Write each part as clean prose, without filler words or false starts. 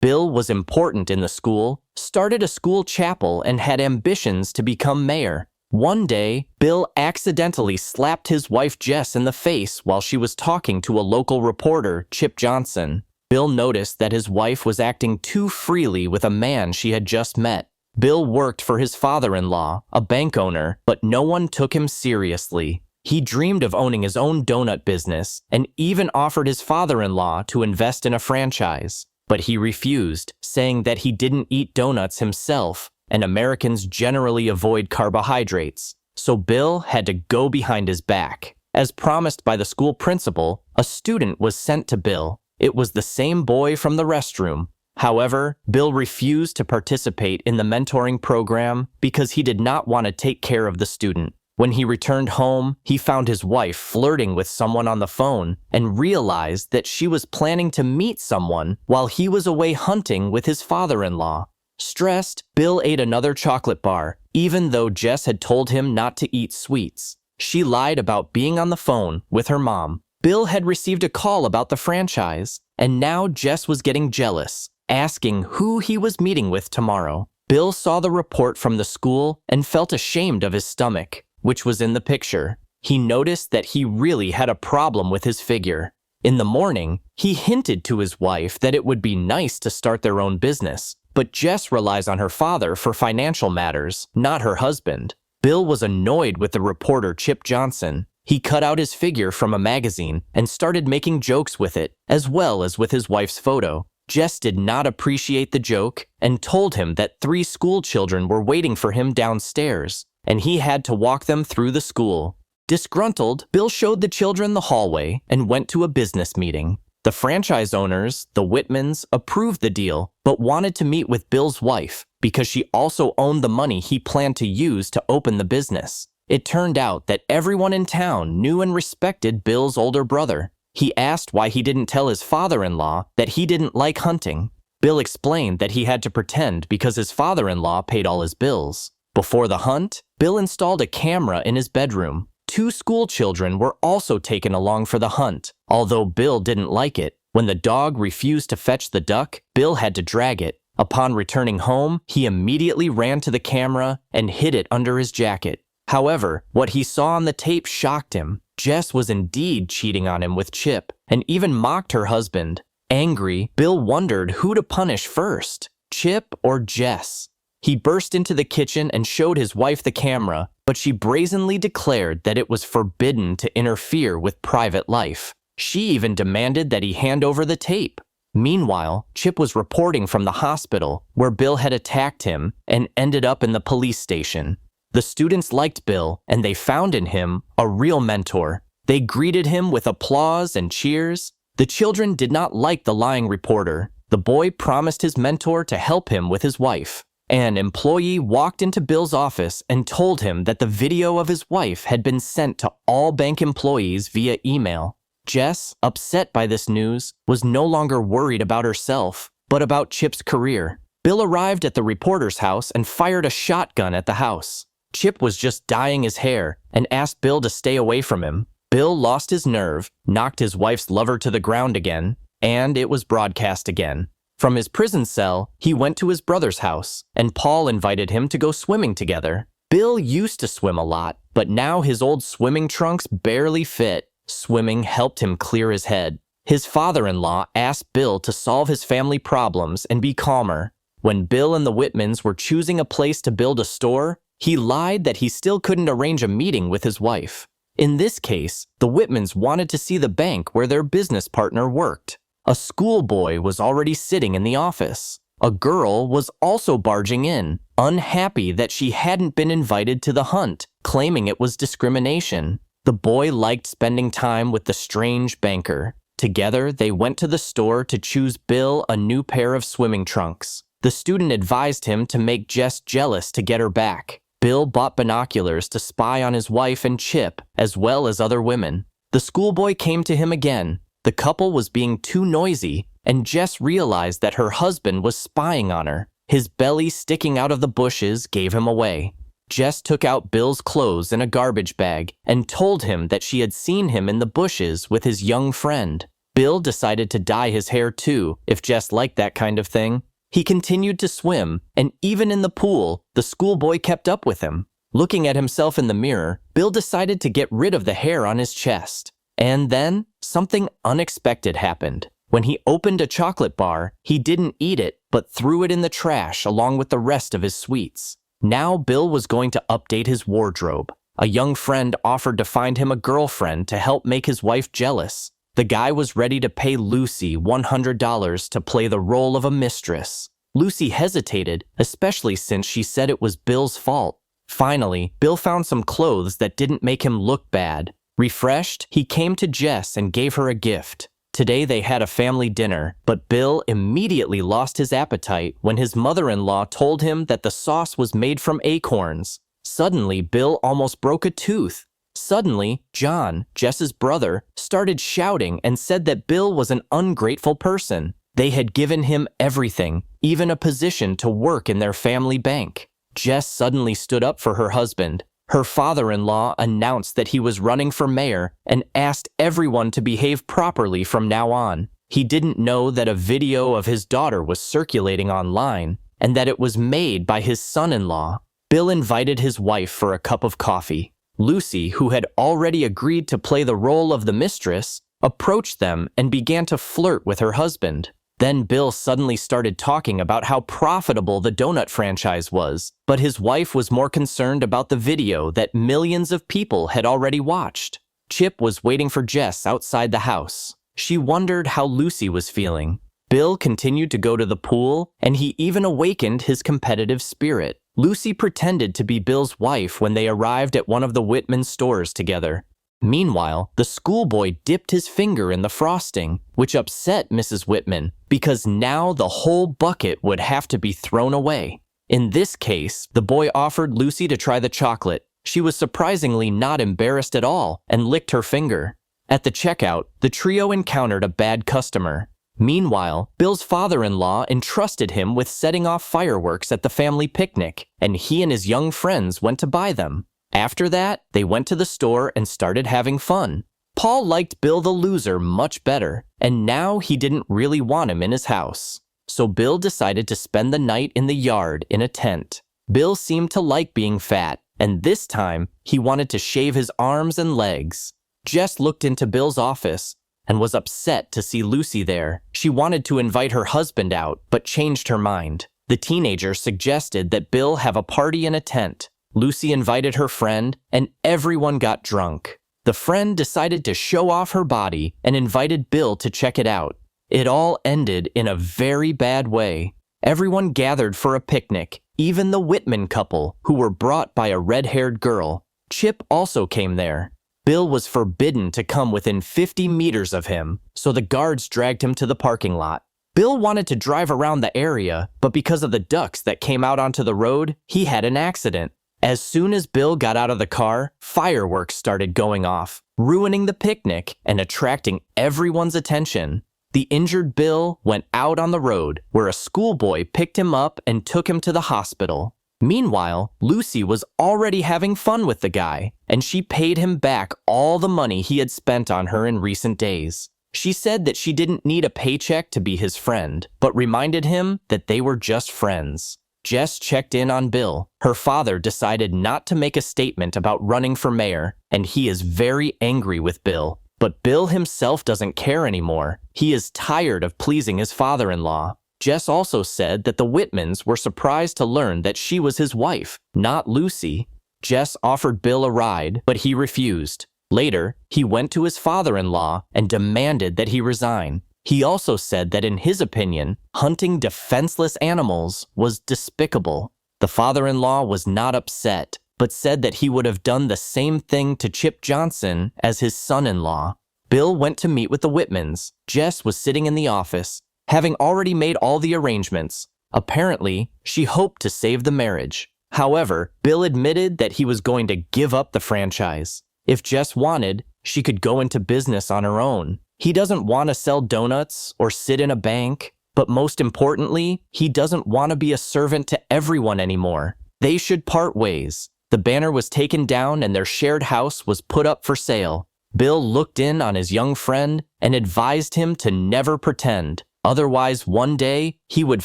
Bill was important in the school, started a school chapel, and had ambitions to become mayor. One day, Bill accidentally slapped his wife Jess in the face while she was talking to a local reporter, Chip Johnson. Bill noticed that his wife was acting too freely with a man she had just met. Bill worked for his father-in-law, a bank owner, but no one took him seriously. He dreamed of owning his own donut business and even offered his father-in-law to invest in a franchise. But he refused, saying that he didn't eat donuts himself, and Americans generally avoid carbohydrates. So Bill had to go behind his back. As promised by the school principal, a student was sent to Bill. It was the same boy from the restroom. However, Bill refused to participate in the mentoring program because he did not want to take care of the student. When he returned home, he found his wife flirting with someone on the phone and realized that she was planning to meet someone while he was away hunting with his father-in-law. Stressed, Bill ate another chocolate bar, even though Jess had told him not to eat sweets. She lied about being on the phone with her mom. Bill had received a call about the franchise, and now Jess was getting jealous, asking who he was meeting with tomorrow. Bill saw the report from the school and felt ashamed of his stomach, which was in the picture. He noticed that he really had a problem with his figure. In the morning, he hinted to his wife that it would be nice to start their own business, but Jess relies on her father for financial matters, not her husband. Bill was annoyed with the reporter Chip Johnson. He cut out his figure from a magazine and started making jokes with it, as well as with his wife's photo. Jess did not appreciate the joke and told him that 3 school children were waiting for him downstairs, and he had to walk them through the school. Disgruntled, Bill showed the children the hallway and went to a business meeting. The franchise owners, the Whitmans, approved the deal, but wanted to meet with Bill's wife because she also owned the money he planned to use to open the business. It turned out that everyone in town knew and respected Bill's older brother. He asked why he didn't tell his father-in-law that he didn't like hunting. Bill explained that he had to pretend because his father-in-law paid all his bills. Before the hunt, Bill installed a camera in his bedroom. 2 school children were also taken along for the hunt, although Bill didn't like it. When the dog refused to fetch the duck, Bill had to drag it. Upon returning home, he immediately ran to the camera and hid it under his jacket. However, what he saw on the tape shocked him. Jess was indeed cheating on him with Chip, and even mocked her husband. Angry, Bill wondered who to punish first, Chip or Jess. He burst into the kitchen and showed his wife the camera, but she brazenly declared that it was forbidden to interfere with private life. She even demanded that he hand over the tape. Meanwhile, Chip was reporting from the hospital, where Bill had attacked him and ended up in the police station. The students liked Bill, and they found in him a real mentor. They greeted him with applause and cheers. The children did not like the lying reporter. The boy promised his mentor to help him with his wife. An employee walked into Bill's office and told him that the video of his wife had been sent to all bank employees via email. Jess, upset by this news, was no longer worried about herself, but about Chip's career. Bill arrived at the reporter's house and fired a shotgun at the house. Chip was just dyeing his hair and asked Bill to stay away from him. Bill lost his nerve, knocked his wife's lover to the ground again, and it was broadcast again. From his prison cell, he went to his brother's house, and Paul invited him to go swimming together. Bill used to swim a lot, but now his old swimming trunks barely fit. Swimming helped him clear his head. His father-in-law asked Bill to solve his family problems and be calmer. When Bill and the Whitmans were choosing a place to build a store, he lied that he still couldn't arrange a meeting with his wife. In this case, the Whitmans wanted to see the bank where their business partner worked. A schoolboy was already sitting in the office. A girl was also barging in, unhappy that she hadn't been invited to the hunt, claiming it was discrimination. The boy liked spending time with the strange banker. Together, they went to the store to choose Bill a new pair of swimming trunks. The student advised him to make Jess jealous to get her back. Bill bought binoculars to spy on his wife and Chip, as well as other women. The schoolboy came to him again. The couple was being too noisy, and Jess realized that her husband was spying on her. His belly sticking out of the bushes gave him away. Jess took out Bill's clothes in a garbage bag and told him that she had seen him in the bushes with his young friend. Bill decided to dye his hair too, if Jess liked that kind of thing. He continued to swim, and even in the pool, the schoolboy kept up with him. Looking at himself in the mirror, Bill decided to get rid of the hair on his chest. And then, something unexpected happened. When he opened a chocolate bar, he didn't eat it, but threw it in the trash along with the rest of his sweets. Now Bill was going to update his wardrobe. A young friend offered to find him a girlfriend to help make his wife jealous. The guy was ready to pay Lucy $100 to play the role of a mistress. Lucy hesitated, especially since she said it was Bill's fault. Finally, Bill found some clothes that didn't make him look bad. Refreshed, he came to Jess and gave her a gift. Today they had a family dinner, but Bill immediately lost his appetite when his mother-in-law told him that the sauce was made from acorns. Suddenly, Bill almost broke a tooth. Suddenly, John, Jess's brother, started shouting and said that Bill was an ungrateful person. They had given him everything, even a position to work in their family bank. Jess suddenly stood up for her husband. Her father-in-law announced that he was running for mayor and asked everyone to behave properly from now on. He didn't know that a video of his daughter was circulating online and that it was made by his son-in-law. Bill invited his wife for a cup of coffee. Lucy, who had already agreed to play the role of the mistress, approached them and began to flirt with her husband. Then Bill suddenly started talking about how profitable the donut franchise was, but his wife was more concerned about the video that millions of people had already watched. Chip was waiting for Jess outside the house. She wondered how Lucy was feeling. Bill continued to go to the pool, and he even awakened his competitive spirit. Lucy pretended to be Bill's wife when they arrived at one of the Whitman stores together. Meanwhile, the schoolboy dipped his finger in the frosting, which upset Mrs. Whitman, because now the whole bucket would have to be thrown away. In this case, the boy offered Lucy to try the chocolate. She was surprisingly not embarrassed at all and licked her finger. At the checkout, the trio encountered a bad customer. Meanwhile, Bill's father-in-law entrusted him with setting off fireworks at the family picnic, and he and his young friends went to buy them. After that, they went to the store and started having fun. Paul liked Bill the loser much better, and now he didn't really want him in his house. So Bill decided to spend the night in the yard in a tent. Bill seemed to like being fat, and this time he wanted to shave his arms and legs. Jess looked into Bill's office and was upset to see Lucy there. She wanted to invite her husband out, but changed her mind. The teenager suggested that Bill have a party in a tent. Lucy invited her friend, and everyone got drunk. The friend decided to show off her body and invited Bill to check it out. It all ended in a very bad way. Everyone gathered for a picnic, even the Whitman couple, who were brought by a red-haired girl. Chip also came there. Bill was forbidden to come within 50 meters of him, so the guards dragged him to the parking lot. Bill wanted to drive around the area, but because of the ducks that came out onto the road, he had an accident. As soon as Bill got out of the car, fireworks started going off, ruining the picnic and attracting everyone's attention. The injured Bill went out on the road, where a schoolboy picked him up and took him to the hospital. Meanwhile, Lucy was already having fun with the guy, and she paid him back all the money he had spent on her in recent days. She said that she didn't need a paycheck to be his friend, but reminded him that they were just friends. Jess checked in on Bill. Her father decided not to make a statement about running for mayor, and he is very angry with Bill. But Bill himself doesn't care anymore. He is tired of pleasing his father-in-law. Jess also said that the Whitmans were surprised to learn that she was his wife, not Lucy. Jess offered Bill a ride, but he refused. Later, he went to his father-in-law and demanded that he resign. He also said that in his opinion, hunting defenseless animals was despicable. The father-in-law was not upset, but said that he would have done the same thing to Chip Johnson as his son-in-law. Bill went to meet with the Whitmans. Jess was sitting in the office, having already made all the arrangements. Apparently, she hoped to save the marriage. However, Bill admitted that he was going to give up the franchise. If Jess wanted, she could go into business on her own. He doesn't want to sell donuts or sit in a bank, but most importantly, he doesn't want to be a servant to everyone anymore. They should part ways. The banner was taken down and their shared house was put up for sale. Bill looked in on his young friend and advised him to never pretend. Otherwise, one day, he would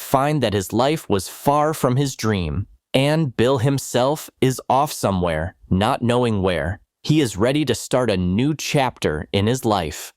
find that his life was far from his dream. And Bill himself is off somewhere, not knowing where. He is ready to start a new chapter in his life.